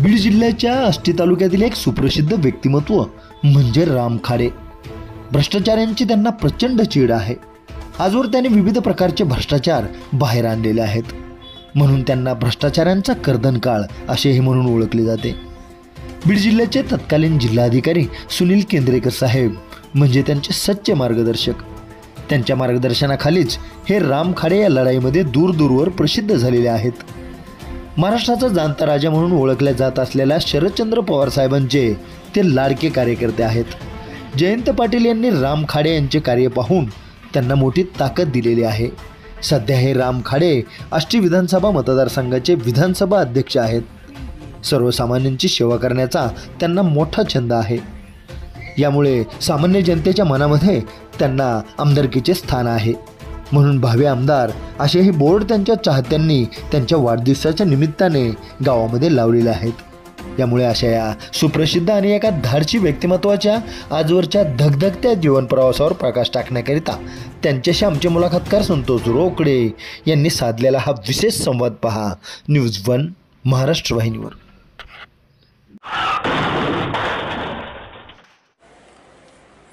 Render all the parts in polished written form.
बीड जिल्ह्याच्या आष्टी तालुक्यातील एक सुप्रसिद्ध व्यक्तिमत्व म्हणजे राम खाडे. भ्रष्टाचारांची त्यांना प्रचंड चीड आहे. आजवर त्याने विविध प्रकारचे भ्रष्टाचार बाहेर आणलेले आहेत, म्हणून त्यांना भ्रष्टाचारांचा कर्दनकाळ असेही म्हणून ओळखले जाते. बीड जिल्ह्याचे तत्कालीन जिल्हाधिकारी सुनील केंद्रेकर साहेब म्हणजे त्यांचे सच्चे मार्गदर्शक. त्यांच्या मार्गदर्शनाखालीच हे राम खाडे या लढाईमध्ये दूरदूरवर प्रसिद्ध झालेले आहेत. महाराष्ट्राचा जाणता राजा म्हणून ओळखल्या जात असलेल्या शरदचंद्र पवार साहेबांचे ते लाडके कार्यकर्ते आहेत. जयंत पाटील यांनी राम खाडे यांचे कार्य पाहून त्यांना मोठी ताकद दिलेली आहे. सध्या हे राम खाडे आष्टी विधानसभा मतदारसंघाचे विधानसभा अध्यक्ष आहेत. सर्वसामान्यांची सेवा करण्याचा त्यांना मोठा छंद आहे. यामुळे सामान्य जनतेच्या मनामध्ये त्यांना आमदारकीचे स्थान आहे. म्हणून भावी आमदार असेही बोर्ड त्यांच्या चाहत्यांनी त्यांच्या वाढदिवसाच्या निमित्ताने गावामध्ये लावलेले आहेत. यामुळे अशा या सुप्रसिद्ध आणि एका धाडसी व्यक्तिमत्वाच्या आजवरच्या धगधगत्या जीवन प्रवासावर प्रकाश टाकण्याकरिता त्यांच्याशी आमचे मुलाखतकार संतोष रोकडे यांनी साधलेला हा विशेष संवाद पहा न्यूज 1 महाराष्ट्र वाहिनीवर.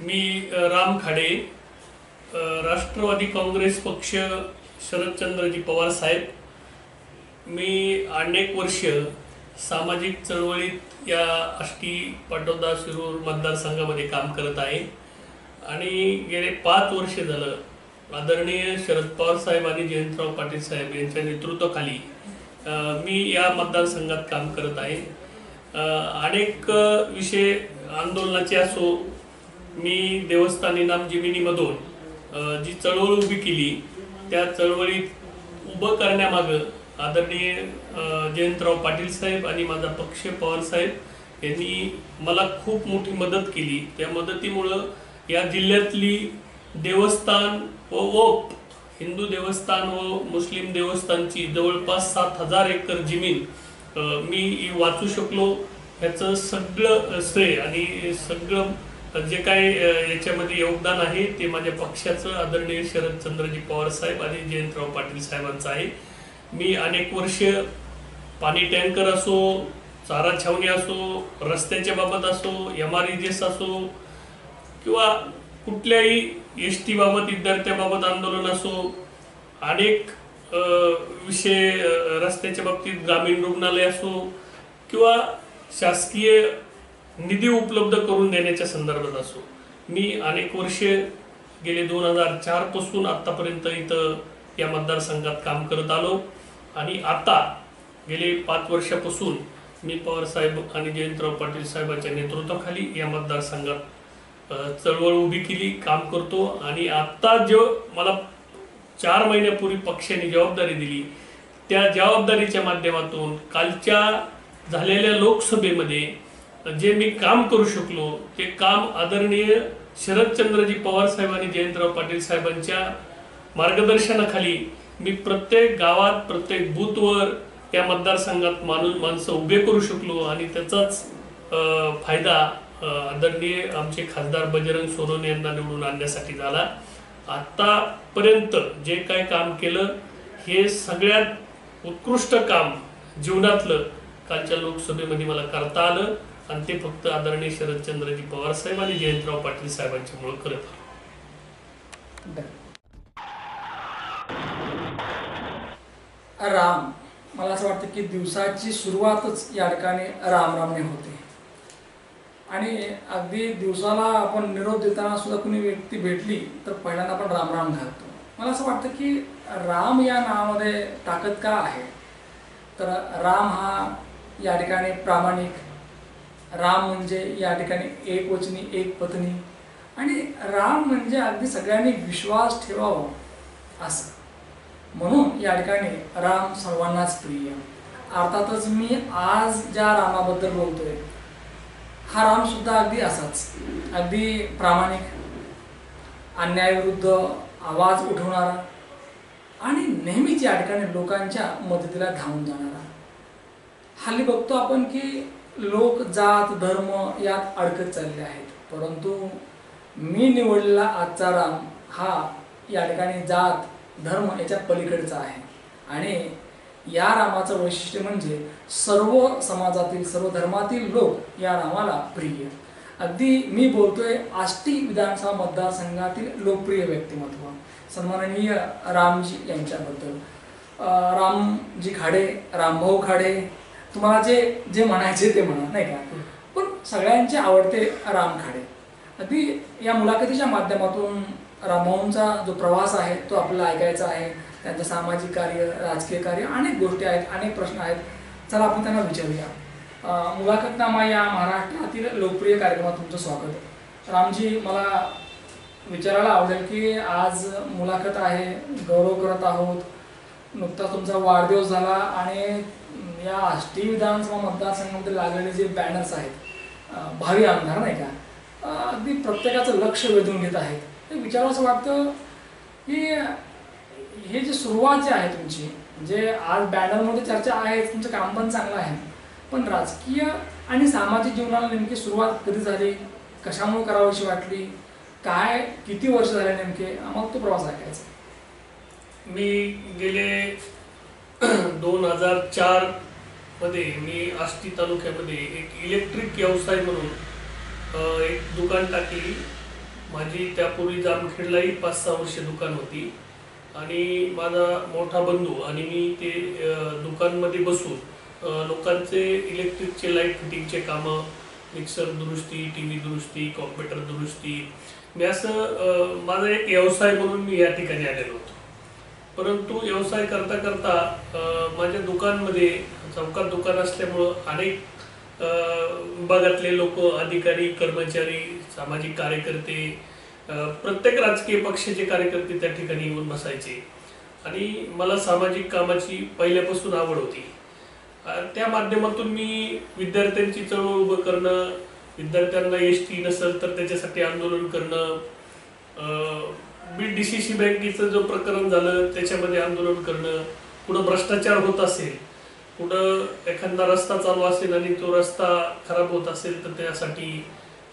मी राम खाडे, राष्ट्रवादी काँग्रेस पक्ष, शरदचंद्रजी पवार साहेब. मी अनेक वर्ष सामाजिक चळवळीत या आष्टी पाटोदा शिरूर मतदारसंघामध्ये काम करत आहे आणि गेले 5 वर्ष झालं आदरणीय शरद पवार साहेब आणि जयंतराव पाटील साहेब यांच्या नेतृत्वाखाली मी या मतदारसंघात काम करत आहे. अनेक विषय आंदोलनाचे असो, मी देवस्थान इनाम जमिनीमधून जी चळवळ उभी केली त्या चळवळीत उभं करण्यामागं आदरणीय जयंतराव पाटील साहेब आणि माझा पक्ष पवार साहेब यांनी मला खूप मोठी मदत केली. त्या मदतीमुळं या जिल्ह्यातली देवस्थान व ओप, हिंदू देवस्थान व मुस्लिम देवस्थानची जवळपास 7,000 एकर जमीन मी वाचू शकलो. ह्याचं सगळं श्रेय आणि सगळं जे काय याच्यामध्ये योगदान आहे ते माझ्या पक्षाचं आदरणीय शरदचंद्रजी पवार साहेब आणि जयंतराव पाटील साहेबांचं आहे. मी अनेक वर्ष पाणी टँकर असो, चारा छावणी असो, रस्त्याच्या बाबत असो, MREGS असो किंवा कुठल्याही ST बाबत, विद्यार्थ्याबाबत आंदोलन असो, अनेक विषय रस्त्याच्या बाबतीत ग्रामीण रुग्णालय असो किंवा शासकीय निधी उपलब्ध करून देण्याच्या संदर्भात असो, मी अनेक वर्ष गेले 2004 पासून आतापर्यंत इथं या मतदारसंघात काम करत आलो आणि आता गेले 5 वर्षापासून मी पवार साहेब आणि जयंतराव पाटील साहेबांच्या नेतृत्वाखाली या मतदारसंघात चळवळ उभी केली, काम करतो. आणि आता जो मला 4 महिन्यापूर्वी पक्षाने जबाबदारी दिली त्या जबाबदारीच्या माध्यमातून कालच्या झालेल्या लोकसभेमध्ये जे मी काम करू शकलो ते काम आदरणीय शरदचंद्रजी पवार साहेब आणि जयंतराव पाटील साहेबांच्या मार्गदर्शनाखाली मी प्रत्येक गावात, प्रत्येक बूथवर या मतदारसंघात माणसं उभे करू शकलो आणि त्याचाच फायदा आदरणीय आमचे खासदार बजरंग सोनवणे यांना निवडून आणण्यासाठी झाला. आतापर्यंत जे काय काम केलं हे सगळ्यात उत्कृष्ट काम जीवनातलं कालच्या लोकसभेमध्ये मला करता आलं आणि ते फक्त आदरणीय शरदचंद्रजी पवार साहेब आणि जयंतराव पाटील साहेबांच्यामुळे करत आलो. राम, मला असं वाटतं की दिवसाची सुरुवातच या ठिकाणी रामरामने होते आणि अगदी दिवसाला आपण निरोप देताना सुद्धा कुणी व्यक्ती भेटली तर पहिल्यांदा आपण रामराम घालतो. मला असं वाटतं की राम या नावामध्ये ताकद का आहे, तर राम हा या ठिकाणी प्रामाणिक, राम म्हणजे या ठिकाणी एकवचनी, एक पत्नी, आणि राम म्हणजे अगदी सगळ्यांनी विश्वास ठेवावा असं. म्हणून या ठिकाणी राम सर्वांनाच प्रिय. अर्थातच मी आज ज्या रामाबद्दल बोलतोय हा राम सुद्धा अगदी असाच, अगदी प्रामाणिक, अन्यायाविरुद्ध आवाज उठवणारा आणि नेहमीच या ठिकाणी लोकांच्या मदतीला धावून जाणारा. हल्ली बघतो आपण की लोक जात धर्म यात अडकत चालले आहेत, परंतु मी निवडलेला आजचा राम हा या ठिकाणी जात धर्म याच्या पलीकडचा आहे आणि या रामाचं वैशिष्ट्य म्हणजे सर्व समाजातील सर्व धर्मातील लोक या रामाला प्रिय. अगदी मी बोलतोय आष्टी विधानसभा मतदारसंघातील लोकप्रिय व्यक्तिमत्व सन्माननीय रामजी यांच्याबद्दल. रामजी खाडे, रामभाऊ खाडे, तुम्हाला जे जे म्हणायचे ते म्हणा, नाही का, पण सगळ्यांचे आवडते राम खाडे. अगदी या मुलाखतीच्या माध्यमातून रामभाऊंचा जो प्रवास आहे तो आपल्याला ऐकायचा आहे. त्यांचं सामाजिक कार्य, राजकीय कार्य, अनेक गोष्टी आहेत, अनेक प्रश्न आहेत. चला आपण त्यांना विचारूया. मुलाखतनामा या महाराष्ट्रातील लोकप्रिय कार्यक्रमात तुमचं स्वागत. रामजी, मला विचारायला आवडेल की आज मुलाखत आहे, गौरव करत आहोत, नुकताच तुमचा वाढदिवस झाला आणि या आष्टी विधानसभा मतदारसंघामध्ये लागलेले जे बॅनर्स आहेत भावी आमदार, नाही का, अगदी प्रत्येकाचं लक्ष वेधून घेत आहेत. ते विचारावं असं वाटतं की हे जे सुरुवात जी आहे तुमची, म्हणजे आज बॅनरमध्ये चर्चा आहे, तुमचं काम पण चांगलं आहे, पण राजकीय आणि सामाजिक जीवनाला नेमकी सुरुवात कधी झाली, कशामुळे करावीशी वाटली, काय, किती वर्ष झाले नेमके, आम्हाला तो प्रवास ऐकायचा. मी गेले 2004 मध्ये मी आष्टी तालुक्यामध्ये एक इलेक्ट्रिक व्यवसाय म्हणून एक दुकान टाकली. माझी त्यापूर्वी जामखेडलाही 5-6 वर्ष दुकान होती आणि माझा मोठा बंधू आणि मी ते दुकानमध्ये बसून लोकांचे इलेक्ट्रिकचे लाईट फिटिंगचे कामं, मिक्सर दुरुस्ती, टी व्ही दुरुस्ती, कॉम्प्युटर दुरुस्ती, मी असं माझा एक व्यवसाय म्हणून मी या ठिकाणी आलेलो होतो. परंतु व्यवसाय करता करता माझ्या दुकानमध्ये, चौकात दुकान असल्यामुळं अनेक विभागातले लोक, अधिकारी, कर्मचारी, सामाजिक कार्यकर्ते, प्रत्येक राजकीय पक्षाचे कार्यकर्ते त्या ठिकाणी येऊन बसायचे आणि मला सामाजिक कामाची पहिल्यापासून आवड होती. त्या माध्यमातून मी विद्यार्थ्यांची चळवळ उभं करणं, विद्यार्थ्यांना एसटी नसेल तर त्याच्यासाठी आंदोलन करणं, DCC बँकेचं जो प्रकरण झालं त्याच्यामध्ये आंदोलन करणं, कुठं भ्रष्टाचार होत असेल, कुठं एखादा रस्ता चालू असेल आणि तो रस्ता खराब होत असेल तर त्यासाठी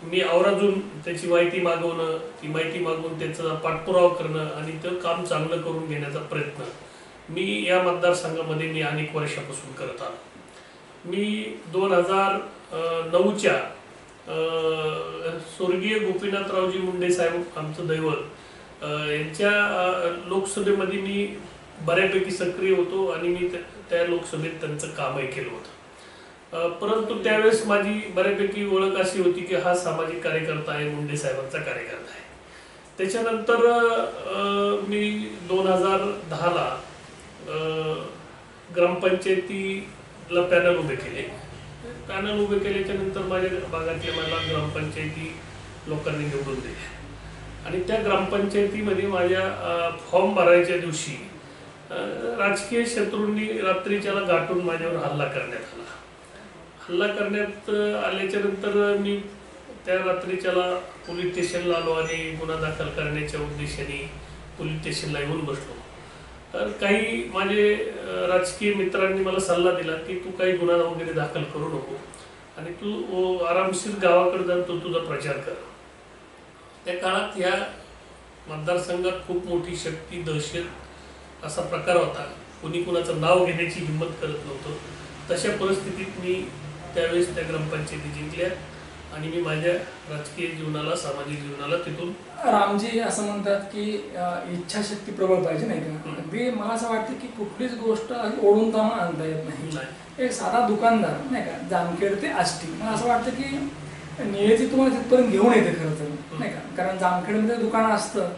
मी आवर्जून त्याची माहिती मागवणं, ती माहिती मागवून त्याचा पाठपुरावा करणं आणि ते काम चांगलं करून घेण्याचा प्रयत्न मी या मतदारसंघामध्ये मी अनेक वर्षापासून करत आलो. मी 2009च्या स्वर्गीय गोपीनाथरावजी मुंडे साहेब, आमचं दैवत, यांच्या लोकसभेमध्ये मी बऱ्यापैकी सक्रिय होतो आणि मी त्या लोकसभेत त्यांचं कामही केलं होतं. परंतु त्यावेळेस माझी बऱ्यापैकी ओळख अशी होती की हा सामाजिक कार्यकर्ता आहे, मुंडे साहेबांचा कार्यकर्ता आहे. त्याच्यानंतर मी 2010ला ग्रामपंचायतीला पॅनल उभे केले. पॅनल उभे केल्याच्या नंतर माझ्या भागातल्या मला ग्रामपंचायती लोकांनी निवडून दिल्या आणि त्या ग्रामपंचायतीमध्ये माझ्या फॉर्म भरायच्या दिवशी राजकीय शत्रूंनी रात्रीच्याला गाठून माझ्यावर हल्ला करण्यात आला. हल्ला करण्यात आल्याच्या नंतर मी त्या रात्रीच्याला पोलीस स्टेशनला आलो आणि गुन्हा दाखल करण्याच्या उद्देशाने पोलीस स्टेशनला येऊन बसलो. तर काही माझे राजकीय मित्रांनी मला सल्ला दिला की तू काही गुन्हा वगैरे दाखल करू नको आणि तू आरामशीर गावाकडे जाऊन तू तुझा प्रचार कर. त्या काळात या मतदारसंघात खूप मोठी शक्ती, दहशत असा प्रकार होता. कुणी कुणाचं नाव घेण्याची हिंमत करत नव्हतं. तशा परिस्थितीत मी त्यावेळेस त्या ग्रामपंचायती जिंकल्या आणि मी माझ्या राजकीय जीवनाला, सामाजिक जीवनाला तिथून. रामजी असं म्हणतात की इच्छाशक्ती प्रबळ पाहिजे, नाही का. अगदी मला असं वाटतं की कुठलीच गोष्ट ओढून ताणून आणता येत नाही. एक साधा दुकानदार, नाही का, जामखेड ते आष्टी, मला असं वाटतं की नियती तुम्हाला तिथपर्यंत घेऊन येते खरं तर, नाही का. कारण जामखेडमध्ये दुकान असतं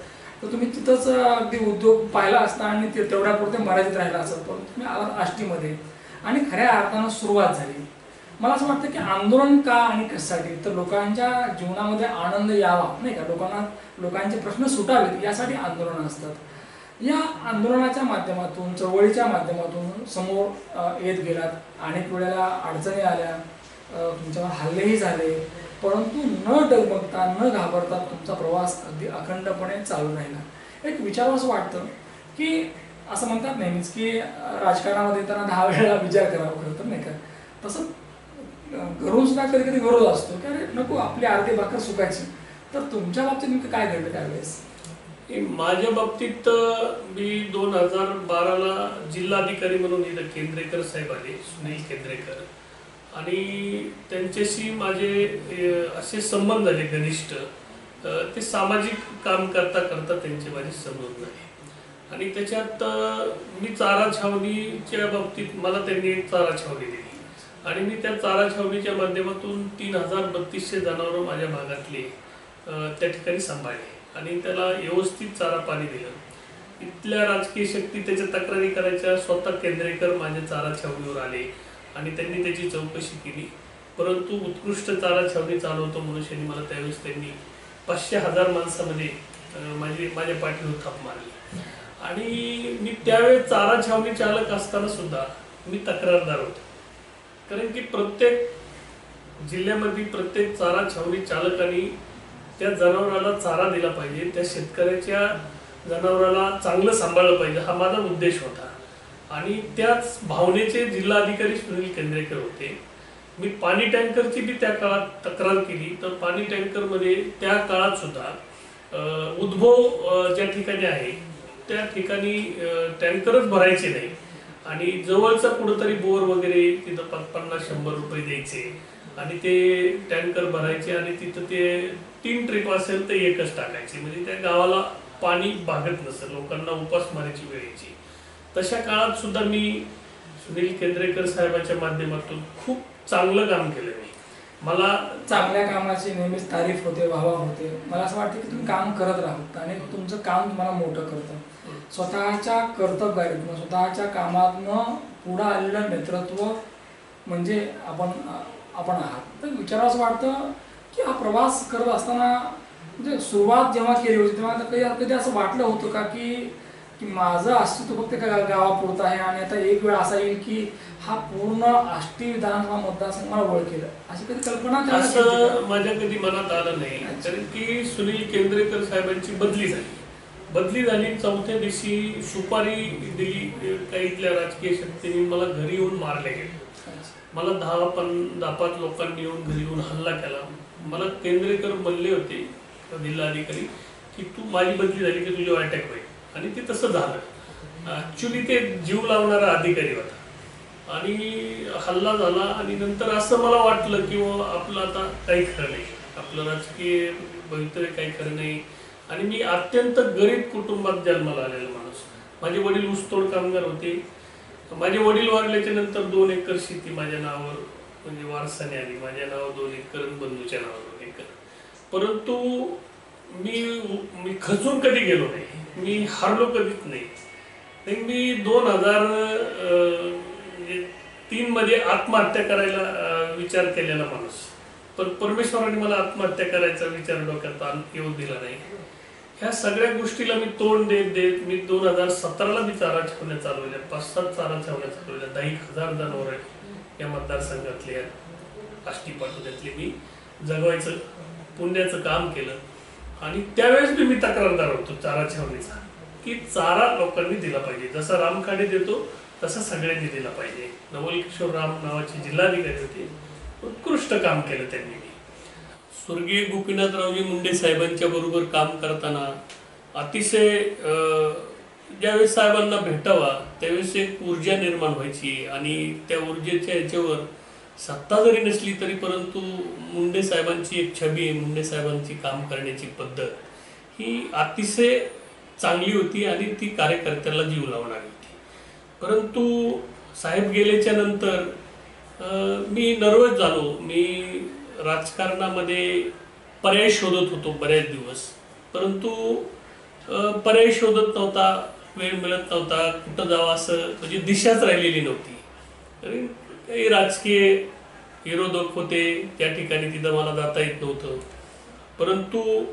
तर तुम्ही तिथंच अगदी उद्योग पाहिला असता आणि तेवढ्यापुरते मर्यादित राहिला असतं. पण तुम्ही आलात आष्टीमध्ये आणि खऱ्या अर्थानं सुरुवात झाली. मला असं वाटतं की आंदोलन का आणि कशासाठी, तर लोकांच्या जीवनामध्ये आनंद यावा, नाही का, लोकांचे प्रश्न सुटावेत यासाठी आंदोलनं असतात. या आंदोलनाच्या माध्यमातून, चळवळीच्या माध्यमातून समोर येत गेलात. अनेक वेळेला अडचणी आल्या, तुमच्यावर हल्लेही झाले, परंतु न डगमगता, न घाबरता तुमचा प्रवास अगदी अखंडपणे चालू राहिला. एक विचार असं वाटतं की असं म्हणतात नेहमीच की राजकारणामध्ये येताना 10 वेळेला विचार करावा खरं तर, नाही का. तसं घरून सुद्धा कधी कधी गरज असतो की अरे नको आपली अर्धी भाकर सुकायची. तर तुमच्या बाबतीत नेमकं काय घडलं त्यावेळेस? माझ्या बाबतीत मी 2012ला जिल्हाधिकारी म्हणून इथं केंद्रेकर साहेब आले, सुनील केंद्रेकर, आणि त्यांच्याशी माझे असे संबंध झाले घनिष्ठ. ते सामाजिक काम करता करता त्यांचे माझे संबंध झाले. आणि त्याच्यात मी चारा छावणीच्या बाबतीत मला त्यांनी एक चारा छावणी दिली आणि मी त्या चारा छावणीच्या माध्यमातून 3032 जनावरं माझ्या भागातले त्या ठिकाणी सांभाळले आणि त्याला व्यवस्थित चारा पाणी दिलं. इथल्या राजकीय शक्ती त्याच्या तक्रारी करायच्या, स्वतः केंद्रेकर माझ्या चारा छावणीवर आले आणि त्यांनी त्याची चौकशी केली. परंतु उत्कृष्ट चारा छावणी चालवतो म्हणून मला त्यावेळेस त्यांनी 500,000 माणसामध्ये माझ्या पाठीवर थाप मारली. आणि मी त्यावेळेस चारा छावणी चालक असताना सुद्धा मी तक्रारदार होतो, कारण की प्रत्येक जिल्ह्यामध्ये प्रत्येक चारा छावणी चालकांनी त्या जनावराला चारा दिला पाहिजे, त्या शेतकऱ्याच्या जनावराला चांगलं सांभाळलं पाहिजे, हा माझा उद्देश होता. आणि त्याच भावनेचे जिल्हाधिकारी सुनील केंद्रेकर होते. मी पाणी टँकरची बी त्या काळात तक्रार केली, तर पाणी टँकरमध्ये त्या काळात सुद्धा उद्भव ज्या ठिकाणी आहे त्या ठिकाणी टँकरच भरायचे नाही आणि जवळचा कुठंतरी बोर वगैरे तिथं 50-100 रुपये द्यायचे आणि ते टँकर भरायचे आणि तिथं ते 3 ट्रिप असेल तर एकच टाकायचे, म्हणजे त्या गावाला पाणी भागत नसेल, लोकांना उपासमारीची वेळ यायची. तशा काळात सुद्धा मी सुनील केंद्रेकर साहेबाच्या माध्यमातून खूप चांगलं काम केलं. मला चांगल्या कामाची नेहमीच तारीफ होते, वाहवा होते. मला असं वाटतं की तुम्ही काम करत राहत आणि तुमचं काम तुम्हाला मोठं करतं. स्वतःच्या कर्तव्यातून स्वतःच्या कामातनं पुढं आलेलं नेतृत्व म्हणजे आपण आहात. तर विचारावं वाटतं की हा प्रवास करत असताना म्हणजे सुरुवात जेव्हा केली होती तेव्हा कधी असं वाटलं होतं का की माझं अस्तित्व फक्त गावापुरतं आहे आणि आता एक वेळ असा येईल की हा पूर्ण आष्टी विधानसभा मतदारसंघ मला ओळखेल, अशी कधी कल्पना असं माझ्या कधी मनात आलं नाही. कारण की सुनील केंद्रेकर साहेबांची बदली झाली 4थ्या दिवशी सुपारी दिली काही इथल्या राजकीय शक्तीने, मला घरी येऊन मारले गेले. मला 10-5 लोकांनी येऊन घरी येऊन हल्ला केला. मला केंद्रेकर बोलले होते जिल्हाधिकारी की तू माझी बदली झाली की तुझ्यावर अटॅक होईल, आणि ते तसं झालं. ऍक्च्युली ते जीव लावणारा अधिकारी होता आणि हल्ला झाला. आणि नंतर असं मला वाटलं की आपलं आता काही खरं नाही, आपलं राजकीय भवितव्य काही खरं नाही. आणि मी अत्यंत गरीब कुटुंबात जन्माला आलेला माणूस. माझे वडील ऊसतोड कामगार होते. माझे वडील वारल्याच्या नंतर 2 एकर शेती माझ्या नावावर म्हणजे वारसाने आली. माझ्या नावावर 2 एकर, बंधूच्या नावावर 2 एकर. परंतु मी खचून कधी गेलो नाही, मी हारलो कधीच नाही. मी 2003 मध्ये आत्महत्या करायला विचार केलेला माणूस, पण परमेश्वराने मला आत्महत्या करायचा विचार डोक्यात येऊ दिला नाही. ह्या सगळ्या गोष्टीला मी तोंड देत मी 2017ला मी चारा छावण्या चालवल्या, 5-7 चारा छावण्या चालवल्या. 10,000 जनावर या मतदारसंघातले आष्टी पाटोद्यातले मी जगवायचं पुण्याचं काम केलं. आणि त्यावेळेस मी तक्रारदार होतो चारा छावणीचा, की चारा लोकांनी दिला पाहिजे, जसा राम खाडे देतो तसा सगळ्यांनी दिला पाहिजे. नवल किशोर राम नावाचे जिल्हाधिकारी होते, उत्कृष्ट काम केलं त्यांनी. स्वर्गीय गोपीनाथरावजी मुंडे साहेबांच्या बरोबर काम करताना अतिशय ज्यावेळेस साहेबांना भेटावा त्यावेळेस एक ऊर्जा निर्माण व्हायची आणि त्या ऊर्जेच्या याच्यावर सत्ता जरी नसली तरी परंतु मुंडे साहेबांची एक छबी आहे, मुंडे साहेबांची काम करण्याची पद्धत ही अतिशय चांगली होती आणि ती कार्यकर्त्याला जीव लावणारी होती. परंतु साहेब गेल्याच्या नंतर मी नर्वस झालो. मी राजकारणामध्ये पर्याय शोधत होतो बरेच दिवस, परंतु पर्याय शोधत नव्हता, वेळ मिळत नव्हता, कुठं जावं असं म्हणजे दिशाच राहिलेली नव्हती. काही राजकीय विरोधक होते त्या ठिकाणी, तिथं मला जाता येत नव्हतं. परंतु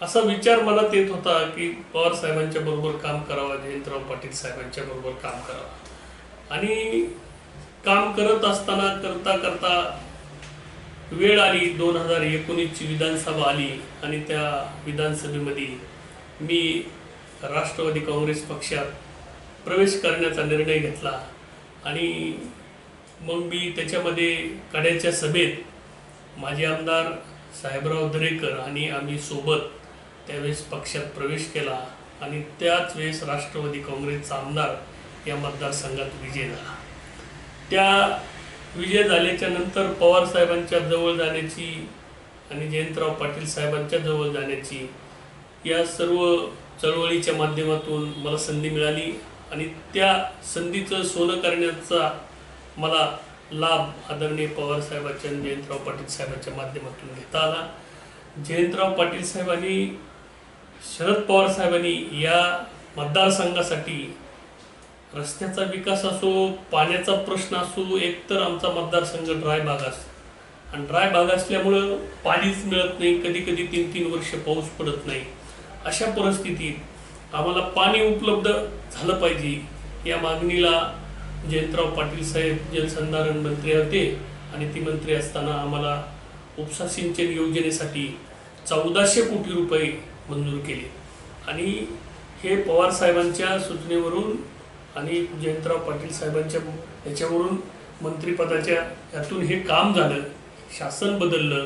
असा विचार मनात येत होता की पवार साहेबांच्या बरोबर काम करावं, जयंतराव पाटील साहेबांच्या बरोबर काम करावं. आणि काम करत असताना करता वेळ आली, 2019ची विधानसभा आली आणि त्या विधानसभेमध्ये मी राष्ट्रवादी काँग्रेस पक्षात प्रवेश करण्याचा निर्णय घेतला. आणि मग मी त्याच्यामध्ये कड्याच्या सभेत माझे आमदार साहेबराव दरेकर आणि आम्ही सोबत त्यावेळेस पक्षात प्रवेश केला आणि त्याच वेळेस राष्ट्रवादी काँग्रेसचा आमदार या मतदारसंघात विजय झाला. त्या विजय झाल्याच्या नंतर पवारसाहेबांच्या जवळ जाण्याची आणि जयंतराव पाटील साहेबांच्या जवळ जाण्याची या सर्व चळवळीच्या माध्यमातून मला संधी मिळाली आणि त्या संधीचं सोनं करण्याचा मला लाभ आदरणीय पवारसाहेबांच्या आणि जयंतराव पाटील साहेबांच्या माध्यमातून घेता आला. जयंतराव पाटील साहेबांनी, शरद पवार साहेबांनी या मतदारसंघासाठी रस्त्याचा विकास असो, पाण्याचा प्रश्न असो, एकतर आमचा मतदारसंघ ड्राय भाग असतो आणि ड्राय भाग असल्यामुळं पाणीच मिळत नाही, कधी कधी 3-3 वर्ष पाऊस पडत नाही. अशा परिस्थितीत आम्हाला पाणी उपलब्ध झालं पाहिजे या मागणीला जयंतराव पाटील साहेब जलसंधारण मंत्री होते आणि ती मंत्री असताना आम्हाला उपसा सिंचन योजनेसाठी 1400 कोटी रुपये मंजूर केले आणि हे पवार साहेबांच्या सूचनेवरून आणि जयंतराव पाटील साहेबांच्या याच्यावरून मंत्रिपदाच्या यातून हे काम झालं. शासन बदललं,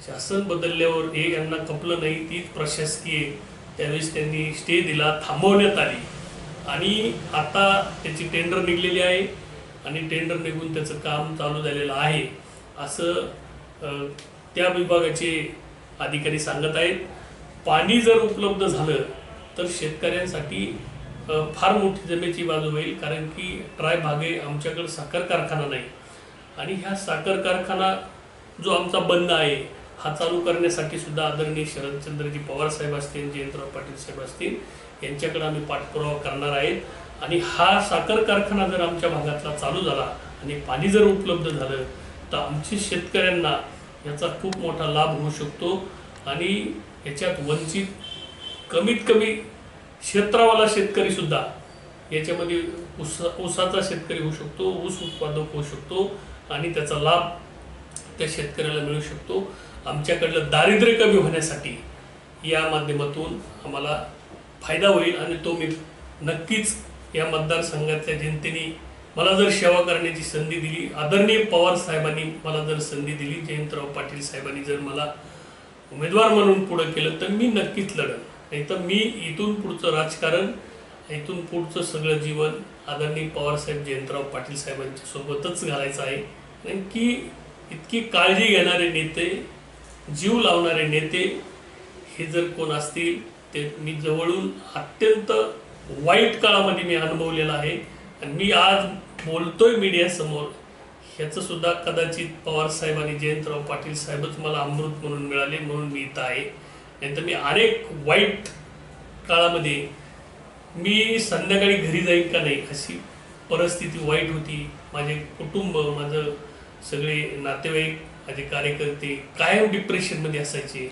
शासन बदलल्यावर हे यांना खपलं नाही, तीच प्रशासकीय त्यावेळेस त्यांनी स्टे दिला, थांबवण्यात आली आणि आता त्याची टेंडर निघलेली आहे आणि टेंडर निघून त्याचं काम चालू झालेलं आहे असं त्या विभागाचे अधिकारी सांगत आहेत. पाणी जर उपलब्ध झालं तर शेतकऱ्यांसाठी फार मोठी जमेची बाजू होईल, कारण की ड्राय भागे आमच्याकडे साखर कारखाना नाही आणि ह्या साखर कारखाना जो आमचा बंद आहे हा चालू करण्यासाठी सुद्धा आदरणीय शरदचंद्रजी पवार साहेब असतील, जयंतराव पाटील साहेब असतील यांच्याकडे आम्ही पाठपुरावा करणार आहेत आणि हा साखर कारखाना जर आमच्या भागातला चालू झाला आणि पाणी जर उपलब्ध झालं तर आमच्या शेतकऱ्यांना याचा खूप मोठा लाभ होऊ शकतो आणि याच्यात वंचित कमीत कमी क्षेत्रावाला शेतकरी सुद्धा याच्यामध्ये ऊसाचा शेतकरी होऊ शकतो, ऊस उत्पादक होऊ शकतो आणि त्याचा लाभ त्या शेतकऱ्याला मिळू शकतो. आमच्याकडलं दारिद्र्य कमी होण्यासाठी या माध्यमातून आम्हाला फायदा होईल आणि तो मी नक्कीच या मतदारसंघातल्या जनतेने मला जर सेवा करण्याची संधी दिली, आदरणीय पवार साहेबांनी मला जर संधी दिली, जयंतराव पाटील साहेबांनी जर मला उमेदवार म्हणून पुढे केलं तर मी नक्कीच लढेन. नाही तर मी इथून पुढचं राजकारण, इथून पुढचं सगळं जीवन आदरणीय पवारसाहेब जयंतराव पाटील साहेबांच्या सोबतच घालायचं आहे. कारण की इतकी काळजी घेणारे नेते, जीव लावणारे नेते हे जर कोण असतील ते मी जवळून अत्यंत वाईट काळामध्ये मी अनुभवलेला आहे आणि मी आज बोलतोय मीडियासमोर ह्याचं सुद्धा कदाचित पवार साहेब आणि जयंतराव पाटील साहेबच मला अमृत म्हणून मिळाले म्हणून मी इथं आहे. नाहीतर मी अनेक वाईट काळामध्ये मी संध्याकाळी घरी जाईन का नाही अशी परिस्थिती वाईट होती. माझे कुटुंब, माझं सगळे नातेवाईक, माझे कार्यकर्ते कायम डिप्रेशनमध्ये असायचे.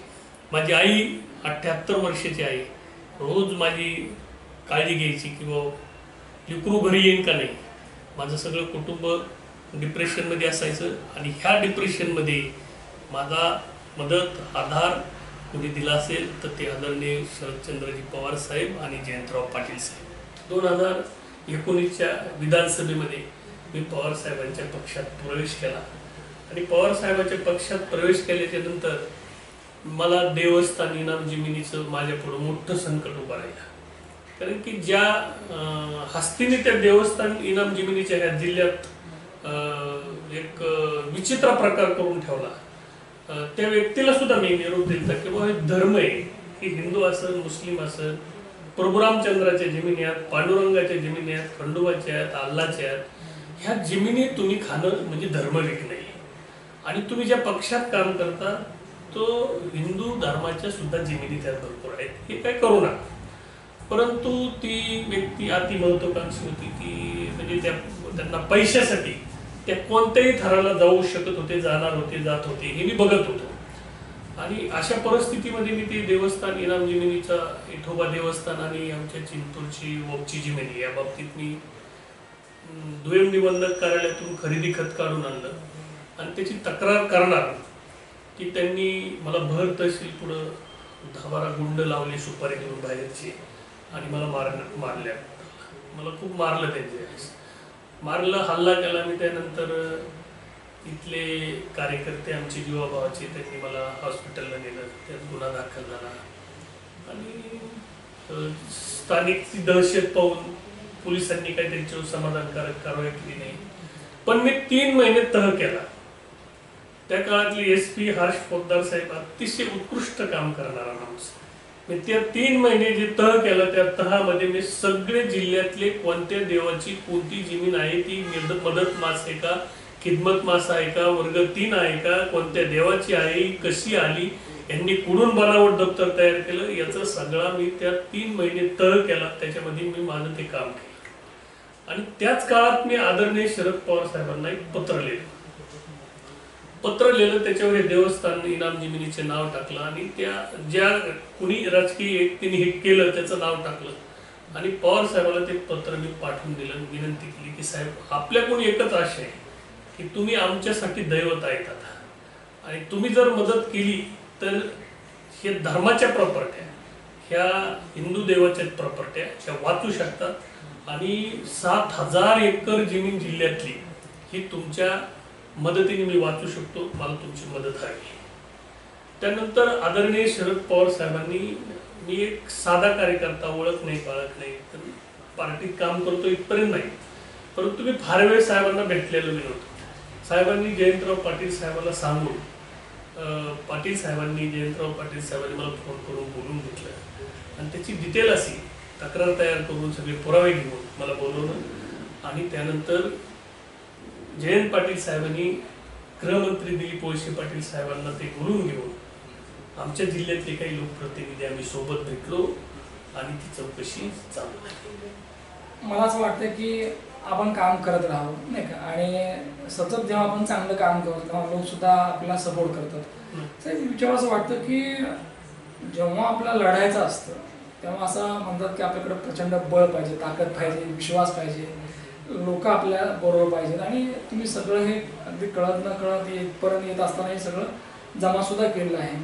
माझी आई 78 वर्षाची आहे, रोज माझी काळजी घ्यायची की बाबा लेकरू घरी येईन का नाही. माझं सगळं कुटुंब डिप्रेशनमध्ये असायचं आणि ह्या डिप्रेशनमध्ये माझा मदत, आधार कोणी दिला असेल तर ते आदरणीय शरदचंद्रजी पवार साहेब आणि जयंतराव पाटील साहेब. 2019च्या विधानसभेमध्ये मी पवार साहेबांच्या पक्षात प्रवेश केला आणि पवार साहेबांच्या पक्षात प्रवेश केल्याच्या नंतर मला देवस्थान इनाम जमिनीचं माझ्यापुढं मोठं संकट उभं राहिलं. कारण की ज्या हस्तीने त्या देवस्थान इनाम जमिनीच्या ह्या जिल्ह्यात एक विचित्र प्रकार करून ठेवला, त्या व्यक्तीला सुद्धा मी निरोप दिला की बाबा हे धर्म आहे, की हिंदू असेल, मुस्लिम असेल, प्रभू रामचंद्राच्या जमिनी आहेत, पांडुरंगाच्या जमिनी आहेत, खंडोबाच्या आहेत, अल्लाच्या आहेत, ह्या जमिनी तुम्ही खाणं म्हणजे धर्मविक नाही आणि तुम्ही ज्या पक्षात काम करता तो हिंदू धर्माच्या सुद्धा जमिनी त्यात भरपूर आहेत, हे काय करू नका. परंतु ती व्यक्ती अति महत्वाकांक्षी होती की म्हणजे त्यांना पैशासाठी त्या कोणत्याही थराला जाऊ शकत होते, जाणार होते, जात होते, हे मी बघत होतो. आणि अशा परिस्थितीमध्ये मी ते देवस्थान इनाम जमिनीचा विठोबा देवस्थान आणि आमच्या चिंतूरची वोपची जमिनी या बाबतीत मी दुय्यम निबंधक कार्यालयातून खरेदी खत काढून आणलं आणि त्याची तक्रार करणार की त्यांनी मला भर तहसील पुढं 10-12 गुंड लावले सुपारी घेऊन बाहेरचे आणि मला मारल्या. मला खूप मारलं, त्यांचे मारलं, हल्ला केला. मी त्यानंतर इथले कार्यकर्ते आमचे जीवाभावाचे त्यांनी मला हॉस्पिटलला नेलं, त्यात गुन्हा दाखल झाला आणि स्थानिकची दहशत पाहून पोलिसांनी काही त्यांच्यावर समाधानकारक कारवाई केली नाही. पण मी 3 महिने तह केला. त्या काळातली SP हर्ष पोद्दार साहेब अतिशय उत्कृष्ट काम करणारा माणूस. मी त्या 3 महिने जे तह केलं त्या तहामध्ये मी सगळे जिल्ह्यातले कोणत्या देवाची कोणती जमीन आहे, ती मदत मास आहे का, खिदमत मास आहे का, वर्ग 3 आहे का, कोणत्या देवाची आहे, कशी आली, यांनी कुठून बनावट दप्तर तयार केलं, याचा सगळा मी त्या 3 महिने तह केला. त्याच्यामध्ये मी माझं ते काम केलं. आणि त्याच काळात मी आदरणीय शरद पवार साहेबांना एक पत्र लिहिलं. त्याच्यावर हे देवस्थान इनाम जमिनीचे नाव टाकलं आणि त्या ज्या कुणी राजकीय व्यक्तीने हे केलं त्याचं नाव टाकलं आणि पवार साहेबांना ते पत्र मी पाठवून दिलं. विनंती केली की साहेब, आपल्याकडून एकच आशा आहे की तुम्ही आमच्यासाठी दैवत आहेत आता, आणि तुम्ही जर मदत केली तर हे धर्माच्या प्रॉपर्ट्या, ह्या हिंदू देवाच्या प्रॉपर्ट्या ह्या वाचू शकतात आणि 7,000 एकर जमीन जिल्ह्यातली ही तुमच्या मदतीने मी वाचू शकतो. मला तुमची मदत हवी. त्यानंतर आदरणीय शरद पवार साहेबांनी, मी एक साधा कार्यकर्ता, ओळख नाही पाळख नाही, तर पार्टीत काम करतो इथपर्यंत नाही, परंतु मी फार वेळ साहेबांना भेटलेलो मी नव्हतो. साहेबांनी जयंतराव पाटील साहेबांना सांगून जयंतराव पाटील साहेबांनी मला फोन करून बोलून घेतलं आणि त्याची डिटेल अशी तक्रार तयार करून सगळे पुरावे घेऊन मला बोलवलं. आणि त्यानंतर जयंत पाटील साहेबांनी गृहमंत्री दिलीप वळसे पाटील साहेबांना ते बोलून घेऊन आमच्या जिल्ह्यातले काही लोकप्रतिनिधी आम्ही सोबत भेटलो आणि ती चौकशी चालू आहे. मला असं वाटतं की आपण काम करत राहावं, नाही का, आणि सतत जेव्हा आपण चांगलं काम करतो तेव्हा लोक सुद्धा आपल्याला सपोर्ट करतात. तर विचार असं वाटतं की जेव्हा आपल्याला लढायचं असतं तेव्हा असं म्हणतात की आपल्याकडे प्रचंड बळ पाहिजे, ताकद पाहिजे, विश्वास पाहिजे, लोक आपल्या बरोबर पाहिजेत. आणि तुम्ही सगळं हे अगदी कळत न कळत इथपर्यंत येत असताना हे सगळं जमासुद्धा केलेलं आहे.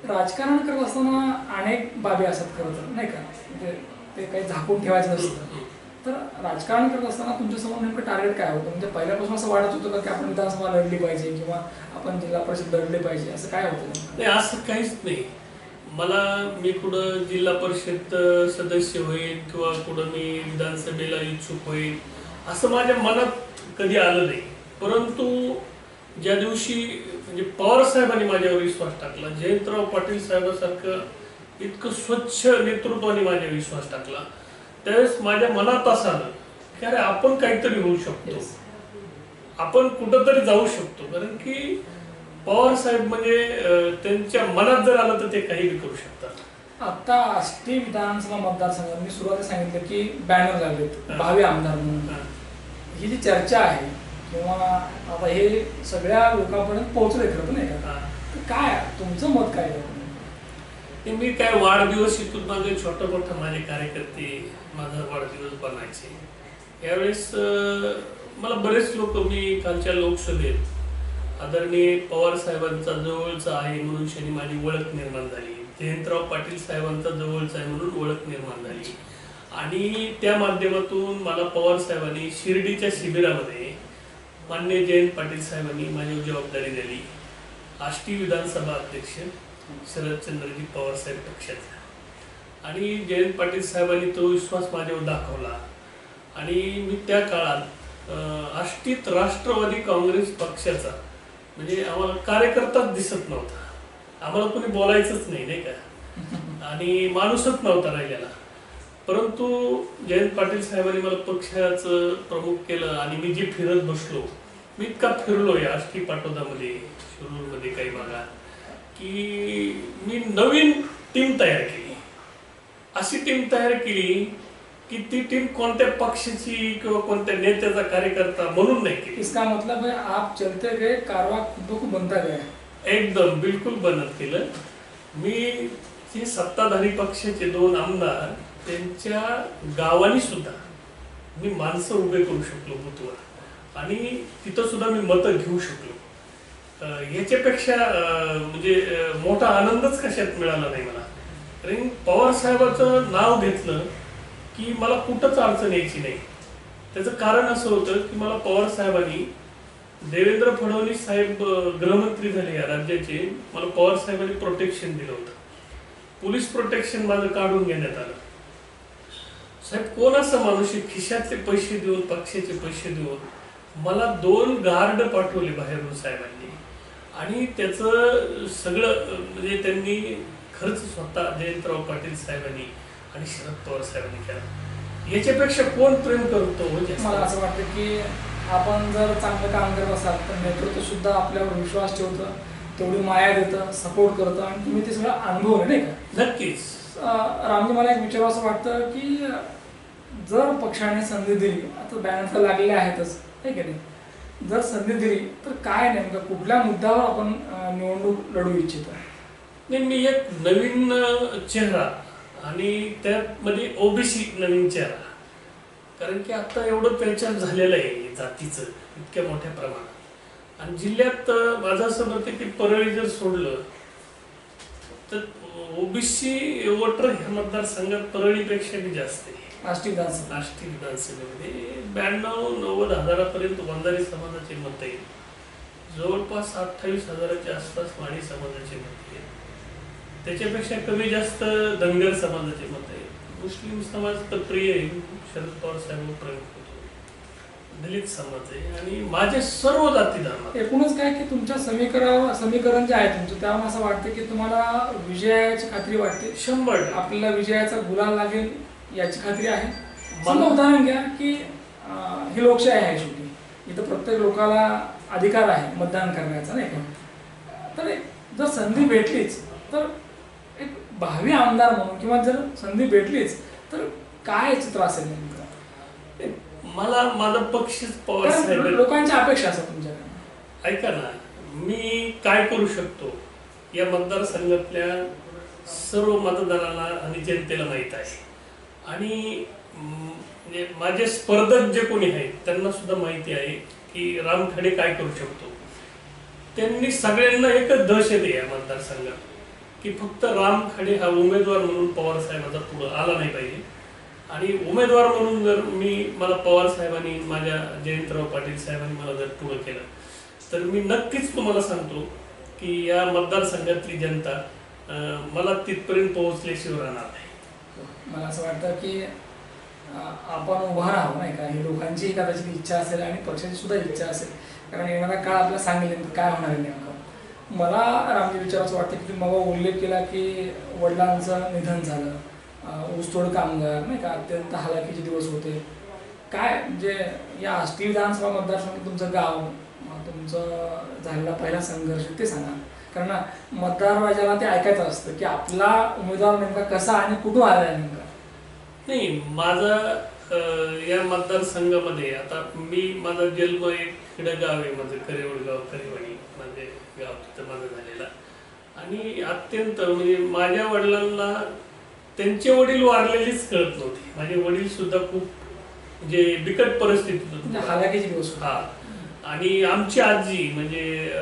राजकारण करत असताना अनेक बाबी असतात खरं तर, नाही का, म्हणजे ते काही झाकून ठेवायचं नसतं. तर राजकारण करत असताना तुमच्यासमोर नेमकं टार्गेट काय होतं? म्हणजे पहिल्यापासून असं वाटत होतं का की आपण विधानसभा लढली पाहिजे किंवा आपण जिल्हा परिषद लढली पाहिजे, असं काय होतं? नाही, असं काहीच नाही. मी कुठं जिल्हा परिषद सदस्य होईल किंवा कुठं मी विधानसभेला इच्छुक होईल असं माझ्या मनात कधी आलं नाही. परंतु ज्या दिवशी म्हणजे पवार साहेबांनी माझ्यावर विश्वास टाकला, जयंतराव पाटील साहेबांसारखं इतकं स्वच्छ नेतृत्वाने माझ्यावर विश्वास टाकला, त्यावेळेस माझ्या मनात असं आलं की अरे आपण काहीतरी होऊ शकतो, आपण कुठंतरी जाऊ शकतो. कारण की पवार साहेब म्हणजे त्यांच्या मनात जर आलं तर ते काही करू शकतात. आता आष्टी विधानसभा मतदारसंघात मी सुरुवातीला सांगितलं की बॅनर लागलेत भावी आमदार म्हणून. ही जी चर्चा आहे किंवा आता हे सगळ्या लोकांपर्यंत पोहोचले खरं नाही का, तर काय तुमचं मत काय आहे? मी काय वाढदिवस इथून मागे छोटं मोठं माझे कार्यकर्ते माझा वाढदिवस बनायचे. यावेळेस मला बरेच लोक, मी कालच्या लोकसभेत आदरणीय पवार साहेबांचा जवळचा आहे म्हणून शनी माझी ओळख निर्माण झाली, जयंतराव पाटील साहेबांचा जवळचा आहे म्हणून ओळख निर्माण झाली, आणि त्या माध्यमातून मला पवार साहेबांनी शिर्डीच्या शिबिरामध्ये माननीय जयंत पाटील साहेबांनी माझी जबाबदारी दिली, आष्टी विधानसभा अध्यक्ष शरदचंद्रजी पवार साहेब पक्षाचा. आणि जयंत पाटील साहेबांनी तो विश्वास माझ्यावर दाखवला आणि मी त्या काळात आष्टीत राष्ट्रवादी काँग्रेस पक्षाचा म्हणजे आम्हाला कार्यकर्ताच दिसत नव्हता, आम्हाला कोणी बोलायचंच नाही, नाही का, आणि माणूसच नव्हता राहिलेला. परंतु जयंत पाटील साहेबांनी मला पक्षाचं प्रमुख केलं आणि मी जे फिरत बसलो, मी इतका फिरलो या आष्टी पाटोदामध्ये, शिरूरमध्ये काही भागात, की मी नवीन टीम तयार केली. अशी टीम तयार केली की ती टीम कोणत्या पक्षाची किंवा कोणत्या नेत्याचा कार्यकर्ता म्हणून नाही केली. इसका मतलब है आप चलते गए कारवा खुद को बनता गया. एकदम बिलकुल बनत केलं. मी जे सत्ताधारी पक्षाचे 2 आमदार त्यांच्या गावानी सुद्धा मी माणसं उभे करू शकलो बुथवर आणि तिथं सुद्धा मी मतं घेऊ शकलो. याच्यापेक्षा म्हणजे मोठा आनंदच कशात मिळाला नाही मला. कारण पवार साहेबाचं नाव घेतलं की मला कुठंच अडचण यायची नाही. त्याचं कारण असं होतं की मला पवार साहेबांनी, देवेंद्र फडणवीस साहेब गृहमंत्री झाले या राज्याचे, मला पवार साहेबांनी प्रोटेक्शन दिलं होतं. पोलीस प्रोटेक्शन माझं काढून घेण्यात आलं. साहेब, कोण असं माणूस खिशातले पैसे देऊन, पक्षाचे पैसे देऊन मला 2 गार्ड पाठवले बाहेरून साहेबांनी, आणि त्याचं सगळं म्हणजे त्यांनी खर्च स्वतः जयंतराव पाटील साहेबांनी आणि शरद पवार साहेबांनी केला. याच्यापेक्षा कोण प्रेम करतो? मला असं वाटतं की आपण जर चांगलं काम करत असाल तर नेतृत्व सुद्धा आपल्यावर विश्वास ठेवतं, तेवढी माया देतं, सपोर्ट करतं, आणि तुम्ही ते सगळं अनुभवलं नाही का? नक्कीच. रामजी, मला एक विचारावं असं वाटतं की जर पक्षाने संधी दिली, आता बॅनर तर लागलेले आहेतच, आहे की नाही, जर संधी दिली तर काय नेमकं कुठल्या मुद्द्यावर आपण निवडणूक लढू इच्छितो? नाही, मी एक नवीन चेहरा, आणि त्यामध्ये ओबीसी नवीन चेहरा, कारण की आता एवढं पेचार झालेलं आहे जातीचं इतक्या मोठ्या प्रमाणात, आणि जिल्ह्यात माझं असं मत आहे की परळी जर सोडलं तर ओबीसी वोटर ह्या मतदारसंघात परळीपेक्षा बी जास्त आहे. आष्टी विधानसभेमध्ये 92-90 हजारापर्यंत वंजारी समाजाचे मत आहे, जवळपास 28,000च्या आसपास माळी समाजाचे मत आहे, त्याच्यापेक्षा कमी जास्त धनगर समाजाचे मत आहे. मुस्लिम समाज तर प्रिय आहे, शरद पवार साहेब प्रेम करतो, दलित समाज आहे, आणि माझे सर्व जाती धर्म. एकूणच काय की तुमच्या समीकरण जे आहे तुमचं, त्यामुळे असं वाटतं की तुम्हाला विजयाची खात्री वाटते, 100% आपल्याला विजयाचा गुलाल लागेल याची खात्री आहे. मला उदाहरण घ्या की ही लोकशाही आहे शेवटी, इथं प्रत्येक लोकाला अधिकार आहे मतदान करण्याचा, नाही का? तर जर संधी भेटलीच तर एक भावी आमदार म्हणून, किंवा जर संधी भेटलीच तर काय चित्र असेल नेमकं? मला माझा पक्षच पवार साहेब. लोकांच्या अपेक्षा असतात तुमच्याकडे. ऐका ना, मी काय करू शकतो या मतदारसंघातल्या सर्व मतदारांना आणि जनतेला माहीत आहे, आणि माझे स्पर्धक जे कोणी आहेत त्यांना सुद्धा माहिती आहे की राम खाडे काय करू शकतो. त्यांनी सगळ्यांना एकच दहशत आहे या मतदारसंघात की फक्त राम खाडे हा उमेदवार म्हणून पवार साहेबांचा पुढे आला नाही पाहिजे, आणि उमेदवार म्हणून जर मला पवार साहेबांनी, माझ्या जयंतराव पाटील साहेबांनी मला जर पुढे केलं तर मी नक्कीच तुम्हाला सांगतो की या मतदारसंघातली जनता मला तिथपर्यंत पोहोचल्याशिवाय राहणार नाही. मला असं वाटतं की आपण उभा राहावं, नाही का? ही लोकांची कदाचित इच्छा असेल आणि पक्षाची सुद्धा इच्छा असेल, कारण येणारा काळ आपल्याला सांगेल काय होणार आहे नेमकं. मला रामजी विचारायचं वाटतं की तुम्ही मग उल्लेख केला की वडिलांचं निधन झालं, ऊसतोड कामगार, नाही का, अत्यंत हालाकीचे दिवस होते. काय म्हणजे या आष्टी विधानसभा मतदारसंघात तुमचं गाव, तुमचं झालेला पहिला संघर्ष ते सांगा, कारण मतदार राजाला ते ऐकायचं असतं की आपला उमेदवार नेमका कसा आणि कुठून आला आहे नेमका. नाही, माझा या मतदारसंघामध्ये आता माझा जन्म एक खेडेगाव आहे, माझं करेवडगाव, करेवाडी म्हणजे गाव, तिथं माझा झालेला, आणि अत्यंत म्हणजे माझ्या वडिलांना त्यांचे वडील वारलेलीच कळत नव्हते. माझे वडील सुद्धा खूप म्हणजे बिकट परिस्थितीत होते, हालाकीचे दिवस. हा, आणि आमची आजी म्हणजे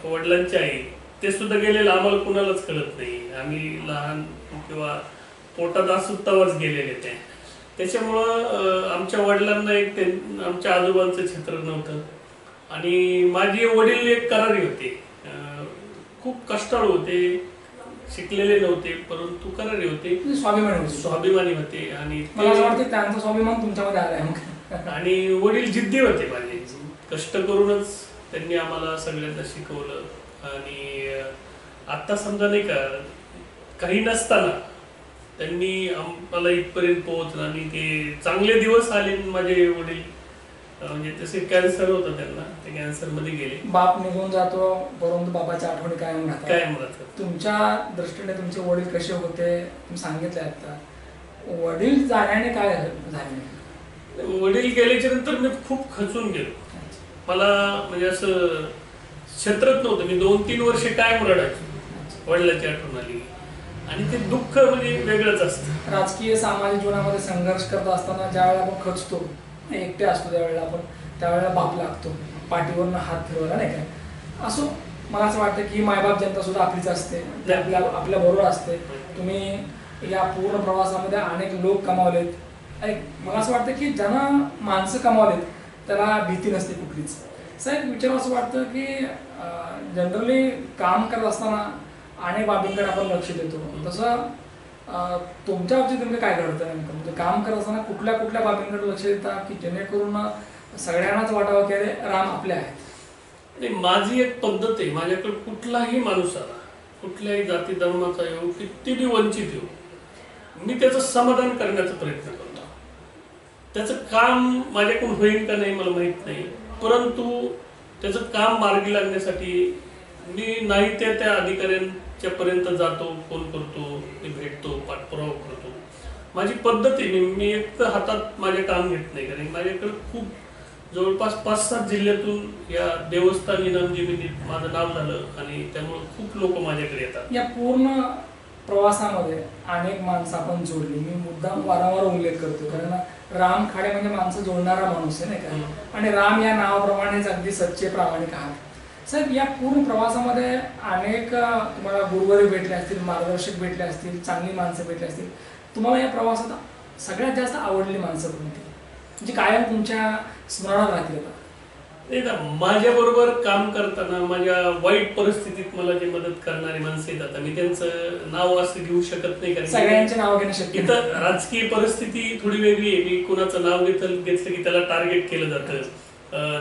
वडिलांची आई ते सुद्धा गेलेलं आम्हाला कुणालाच कळत नाही. आम्ही लहान किंवा पोटात असू तवाच गेलेले ते. त्याच्यामुळं आमच्या वडिलांना आमच्या आजोबांचं क्षेत्र नव्हतं, आणि माझे वडील एक करारी होते, खूप कष्टाळू होते, शिकलेले नव्हते परंतु करारी होते, स्वाभिमानी होते, आणि त्यांचा स्वाभिमान तुमच्यामध्ये आलाय. आणि वडील जिद्दी होते माझे, कष्ट करूनच त्यांनी आम्हाला सगळ्यांना शिकवलं. आणि आता समजा नाही का काही नसताना त्यांनी आम्हाला इथपर्यंत पोहोचलं, आणि ते चांगले दिवस आले. माझे वडील म्हणजे तसे कॅन्सर होतं त्यांना, ते कॅन्सर मध्ये गेले. बाप निघून जातो परंतु बाबाच्या आठवणी कायम राहतात. तुमच्या दृष्टीने तुमचे वडील कसे होते तुम्ही सांगितले आता, वडील जाण्याने काय झाले? वडील गेल्याच्या नंतर मी खूप खचून गेलो. मला म्हणजे असं क्षेत्रच नव्हतं. मी 2-3 वर्षे कायम रडायचो, वडिलांची आठवण आली, आणि ते दुःख म्हणजे वेगळंच असतं. राजकीय सामाजिक जीवनामध्ये संघर्ष करत असताना ज्या वेळेला आपण खचतो, एकटे असतो त्यावेळेला बाप लागतो पाठीवरनं हात फिरवायला, नाही काय? असो, मला असं वाटतं की मायबाप जनता सुद्धा आपलीच असते, आपल्या बरोबर असते. तुम्ही या पूर्ण प्रवासामध्ये अनेक लोक कमावलेत. मला असं वाटतं की ज्यांना माणसं कमावलेत त्याला भीती नसते कुठलीच. साहेब, विचार असं वाटतं की जनरली काम करत असताना अनेक बाबींकडे आपण लक्ष देतो, तसं तुमच्या बाबतीत नेमकं काय घडतं नेमकं, म्हणजे काम करत असताना कुठल्या कुठल्या बाबींकडे लक्ष देता की जेणेकरून सगळ्यांनाच वाटावं की अरे राम आपले आहेत? नाही, माझी एक पद्धत आहे. माझ्याकडे कुठलाही माणूस आला, कुठल्याही जाती धर्माचा येऊ, कितीही वंचित येऊ, मी त्याचं समाधान करण्याचा प्रयत्न करतो. त्याचं काम माझ्याकडून होईल का नाही मला माहीत नाही, परंतु त्याचं काम मार्गी लागण्यासाठी मी नाही त्या अधिकाऱ्यांच्या पर्यंत जातो, फोन करतो, मी भेटतो, पाठपुरावा करतो. माझी पद्धत आहे. मी एक तर हातात माझे काम घेत नाही, कारण माझ्याकडे खूप जवळपास 5-7 जिल्ह्यातून या देवस्थान इनाम जमिनीत माझं नाव झालं आणि त्यामुळे खूप लोक माझ्याकडे येतात. या पूर्ण प्रवासामध्ये अनेक माणसं आपण जोडली. मी मुद्दाम वारंवार उल्लेख करतो कारण राम खाडे म्हणजे माणसं जोडणारा माणूस आहे, नाही का? आणि राम या नावाप्रमाणेच अगदी सच्चे प्रामाणिक आहात. साहेब, या पूर्ण प्रवासामध्ये अनेक तुम्हाला गुरुवारी भेटले असतील, मार्गदर्शक भेटले असतील, चांगली माणसं भेटली असतील. तुम्हाला या प्रवासात सगळ्यात जास्त आवडलेली माणसं कोणती, जी कायम तुमच्या स्मरणात राहतील? नाही ना, माझ्याबरोबर काम करताना माझ्या वाईट परिस्थितीत मला जे मदत करणारी माणसं येतात, मी त्यांचं नाव असं घेऊ शकत नाही, कारण सगळ्यांचे नाव घेणं शक्य नाही. इथं राजकीय परिस्थिती थोडी वेगळी आहे. मी कुणाचं नाव घेतलं की त्याला टार्गेट केलं जातं,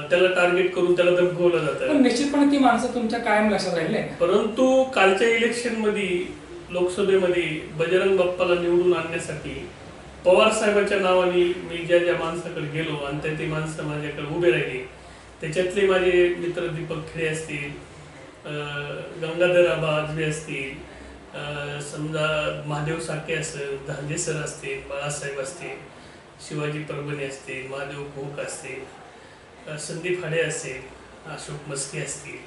त्याला टार्गेट करून त्याला धमकवलं जातं. पण निश्चितपणे ती माणसं तुमच्या कायम लक्षात राहिली आहे. परंतु कालच्या इलेक्शन मध्ये, लोकसभेमध्ये बजरंग बाप्पाला निवडून आणण्यासाठी पवार साहेबांच्या नावाने मी ज्या ज्या माणसाकडे गेलो आणि ती माणसं माझ्याकडे उभे राहिली, त्याच्यातले माझे मित्र दीपक खेडे असतील, गंगाधर आबाजबे असतील, समजा महादेव साके असेल, धांजे सर असतील, बाळासाहेब असतील, शिवाजी परभणी असतील, महादेव भोक असतील, संदीप हाडे असेल, अशोक मस्के असतील,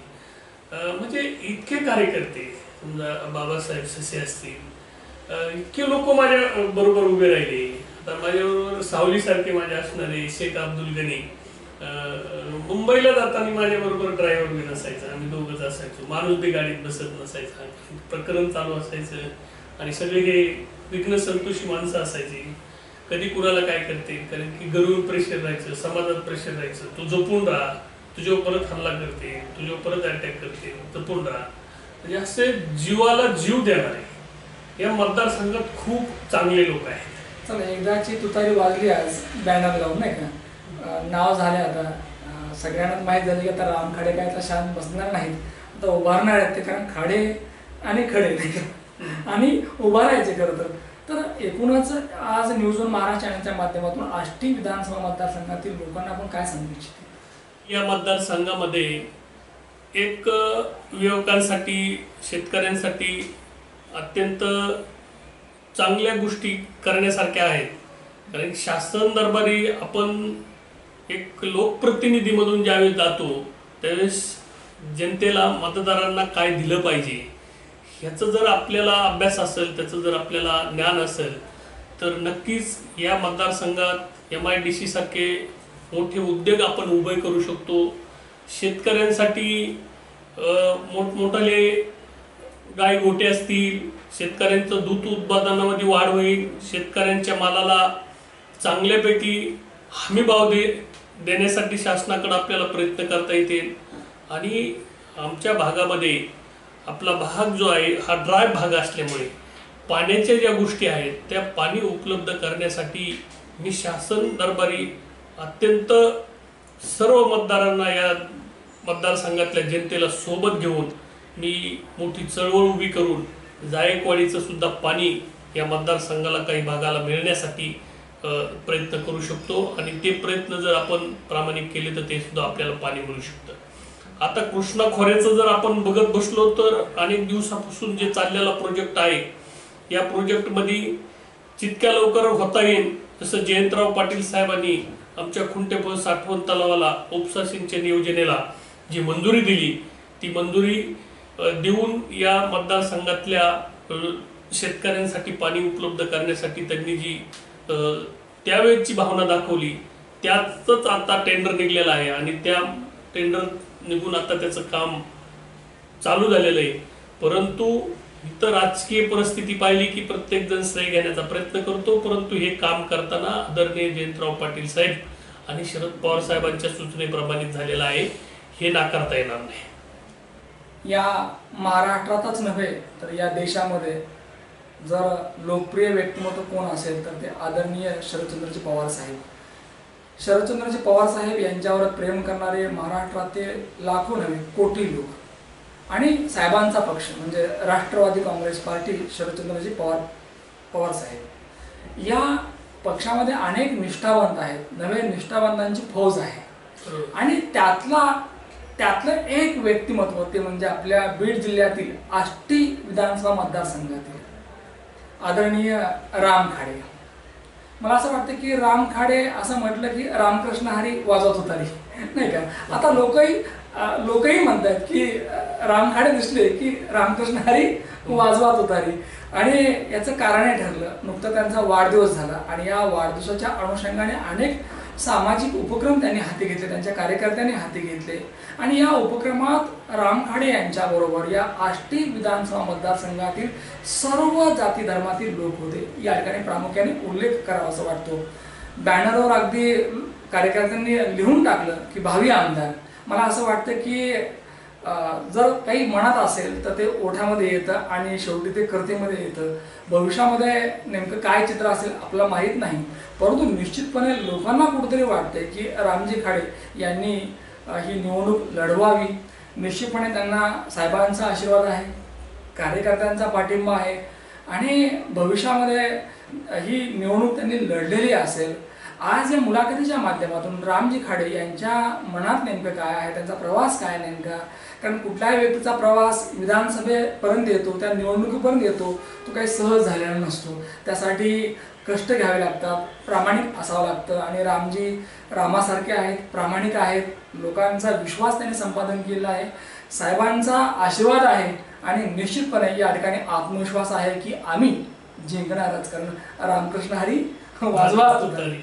म्हणजे इतके कार्यकर्ते, समजा बाबासाहेब ससे असतील, इतके लोक माझ्या बरोबर उभे राहिले. आता माझ्याबरोबर सावलीसारखे माझे असणारे शेख अब्दुल गनी, मुंबईला जाताना माझ्याबरोबर ड्रायव्हर बी नसायचा, आम्ही दोघंच असायचो. माणूस बी गाडीत बसत नसायचा, प्रकरण चालू असायचं आणि सगळे हे विघ्न संतोषी माणसं असायची. कधी कुणाला काय करते, कारण की घरून प्रेशर राहायचं, समाजात प्रेशर राहायचं, तू जपून राहा, तुझ्यावर परत हल्ला करते, तुझ्यावर परत अटॅक करते, जपून राहा. म्हणजे असे जीवाला जीव देणारे या मतदारसंघात खूप चांगले लोक आहेत. चला, एकदाची तुतारी वाजली आज बॅनर लावून, नाही का? नाव झाले आता, सगळ्यांनाच माहीत झालं की आता राम खाडे काय आता शांत बसणार नाहीत, आता उभारणार आहेत ते, कारण खाडे आणि खडे नाही का, आणि उभारायचे खरं तर एकूणच आज न्यूज वन महाराष्ट्र चॅनलच्या माध्यमातून आष्टी विधानसभा मतदारसंघातील लोकांना आपण काय सांगू इच्छितो? या मतदारसंघामध्ये एक युवकांसाठी, शेतकऱ्यांसाठी अत्यंत चांगल्या गोष्टी करण्यासारख्या आहेत. कारण शासन दरबारी आपण एक लोकप्रतिनिधी म्हणून ज्यावेळेस जातो त्यावेळेस जनतेला, मतदारांना काय दिलं पाहिजे ह्याचं जर आपल्याला अभ्यास असेल, त्याचं जर आपल्याला ज्ञान असेल, तर नक्कीच या मतदारसंघात MIDC सारखे मोठे उद्योग आपण उभे करू शकतो. शेतकऱ्यांसाठी मोठमोठाले गाय गोटे असतील, शेतकऱ्यांचं दूध उत्पादनामध्ये वाढ होईल, शेतकऱ्यांच्या मालाला चांगल्यापैकी हमीभाव देण्यासाठी शासनाकडे आपल्याला प्रयत्न करता येतील. आणि आमच्या भागामध्ये आपला भाग जो आहे हा ड्राय भाग असल्यामुळे पाण्याच्या ज्या गोष्टी आहेत त्या पाणी उपलब्ध करण्यासाठी मी शासन दरबारी अत्यंत सर्व मतदारांना, या मतदारसंघातल्या जनतेला सोबत घेऊन मी मोठी चळवळ उभी करून जायकवाडीचं सुद्धा पाणी या मतदारसंघाला, काही भागाला मिळण्यासाठी प्रयत्न करू शकतो. आणि ते प्रयत्न जर आपण प्रामाणिक केले तर ते सुद्धा आपल्याला पाणी मिळू शकतं. आता कृष्णा खोऱ्याचं जर आपण बघत बसलो तर अनेक दिवसापासून जे चाललेला प्रोजेक्ट आहे, या प्रोजेक्टमध्ये जितक्या लवकर होता येईल तसं जयंतराव पाटील साहेबांनी आमच्या खुंटेपूर साठवण तलावाला उपसा सिंचन योजनेला जी मंजुरी दिली, ती मंजुरी देऊन या मतदारसंघातल्या शेतकऱ्यांसाठी पाणी उपलब्ध करण्यासाठी त्यांनी जी त्यावेळची भावना दाखवली, त्याचंच आता टेंडर निघलेलं आहे आणि त्या टेंडर निघून आता त्याचं काम चालू झालेलं आहे. परंतु इतर राजकीय परिस्थिती पाहिली की प्रत्येक जण श्रेय घेण्याचा प्रयत्न करतो, परंतु हे काम करताना आदरणीय जयंतराव पाटील साहेब आणि शरद पवार साहेबांच्या सूचनेप्रमाणे झालेलं आहे, हे नाकारता येणार नाही. या महाराष्ट्रातच नव्हे तर या देशामध्ये जर लोकप्रिय व्यक्तिमत्व कोण असेल तर ते आदरणीय शरदचंद्रजी पवार साहेब. शरदचंद्रजी पवार साहेब यांच्यावर प्रेम करणारे महाराष्ट्रातील लाखो नव्हे कोटी लोक आणि साहेबांचा पक्ष म्हणजे राष्ट्रवादी काँग्रेस पार्टी शरदचंद्रजी पवार साहेब या पक्षामध्ये अनेक निष्ठावंत आहेत, नवे निष्ठावंतांची फौज आहे. आणि त्यातलं एक व्यक्तिमत्व ते म्हणजे आपल्या बीड जिल्ह्यातील आष्टी विधानसभा मतदारसंघातील आदरणीय राम खाडे. मला असं वाटतं की राम खाडे असं म्हटलं की रामकृष्ण हरी वाजवत होतारी, नाही का. आता लोकही म्हणतात की राम खाडे दिसले की रामकृष्ण हरी वाजवत होतारी. आणि याचं कारणही ठरलं, नुकतं त्यांचा वाढदिवस झाला आणि या वाढदिवसाच्या अनुषंगाने अनेक सामाजिक उपक्रम त्यांनी हाती घेतले, त्यांच्या कार्यकर्त्यांनी हाती घेतले. आणि या उपक्रमात राम खाडे यांच्याबरोबर या आष्टी विधानसभा मतदारसंघातील सर्व जाती धर्मातील लोक होते. या ठिकाणी प्रामुख्याने उल्लेख करावा असं वाटतो. बॅनरवर अगदी कार्यकर्त्यांनी लिहून टाकलं की भावी आमदार. मला असं वाटतं की जर काही मनात असेल तर ते ओठामध्ये येतं आणि शेवटी ते कर्तेमध्ये येतं. भविष्यामध्ये नेमकं काय चित्र असेल आपल्याला माहीत नाही, परंतु निश्चितपणे लोकांना कुठेतरी वाटते की रामजी खाडे यांनी ही निवडणूक लढवावी. निश्चितपणे त्यांना साहेबांचा आशीर्वाद आहे, कार्यकर्त्यांचा पाठिंबा आहे आणि भविष्यामध्ये ही निवडणूक त्यांनी लढलेली असेल. आज या मुलाखतीच्या माध्यमातून रामजी खाडे यांच्या मनात नेमकं काय आहे, त्यांचा प्रवास काय नेमका, कारण कुठल्याही व्यक्तीचा प्रवास विधानसभेपर्यंत येतो, त्या निवडणुकीपर्यंत येतो, तो काही सहज झालेला नसतो. त्यासाठी कष्ट घ्यावे लागतात, प्रामाणिक असावं लागतं. आणि रामासारखे आहेत, प्रामाणिक आहेत, लोकांचा विश्वास त्यांनी संपादन केलेला आहे, साहेबांचा आशीर्वाद आहे आणि निश्चितपणे या ठिकाणी आत्मविश्वास आहे की आम्ही जिंकणारच, कारण रामकृष्ण हरी वाजवा तुतारी.